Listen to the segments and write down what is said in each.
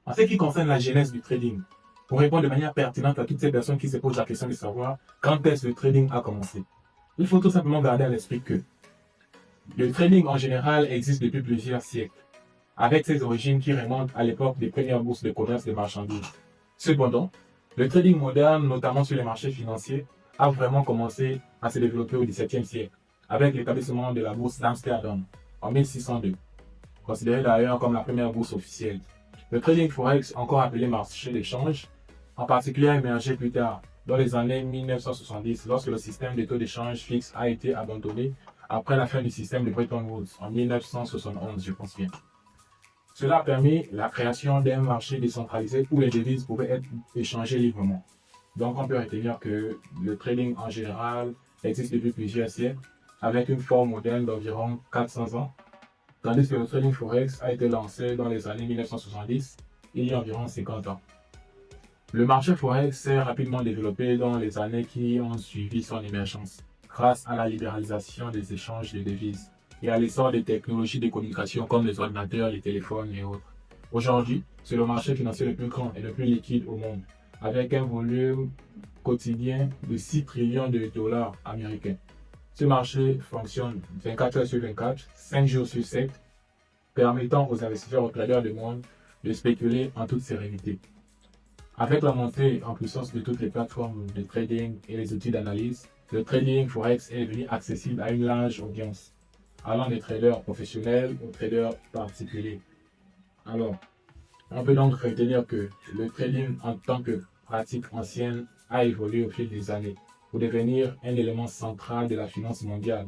En ce qui concerne la genèse du trading, pour répondre de manière pertinente à toutes ces personnes qui se posent la question de savoir quand est-ce que le trading a commencé, il faut tout simplement garder à l'esprit que le trading en général existe depuis plusieurs siècles, avec ses origines qui remontent à l'époque des premières bourses de commerce de marchandises. Cependant, le trading moderne, notamment sur les marchés financiers, a vraiment commencé à se développer au XVIIe siècle, avec l'établissement de la bourse d'Amsterdam en 1602, considérée d'ailleurs comme la première bourse officielle. Le trading forex, encore appelé marché d'échange, en particulier a émergé plus tard, dans les années 1970, lorsque le système de taux d'échange fixe a été abandonné après la fin du système de Bretton Woods en 1971, je pense bien. Cela a permis la création d'un marché décentralisé où les devises pouvaient être échangées librement. Donc on peut retenir que le trading en général existe depuis plusieurs siècles, avec une forme moderne d'environ 400 ans, tandis que le trading forex a été lancé dans les années 1970, il y a environ 50 ans. Le marché forex s'est rapidement développé dans les années qui ont suivi son émergence, grâce à la libéralisation des échanges de devises et à l'essor des technologies de communication comme les ordinateurs, les téléphones et autres. Aujourd'hui, c'est le marché financier le plus grand et le plus liquide au monde, avec un volume quotidien de 6 trillions de dollars américains. Ce marché fonctionne 24 heures sur 24, 5 jours sur 7, permettant aux investisseurs, aux traders du monde de spéculer en toute sérénité. Avec la montée en puissance de toutes les plateformes de trading et les outils d'analyse, le trading forex est devenu accessible à une large audience, allant des traders professionnels aux traders particuliers. Alors, on peut donc retenir que le trading en tant que pratique ancienne a évolué au fil des années pour devenir un élément central de la finance mondiale,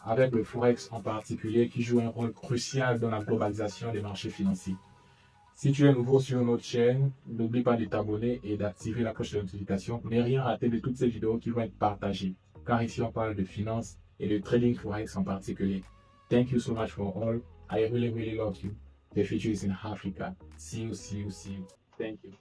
avec le forex en particulier qui joue un rôle crucial dans la globalisation des marchés financiers. Si tu es nouveau sur notre chaîne, n'oublie pas de t'abonner et d'activer la cloche de notification pour ne rien rater de toutes ces vidéos qui vont être partagées, car ici on parle de finance et de trading forex en particulier. Thank you so much for all. I really love you. The future is in Africa. See you. Thank you.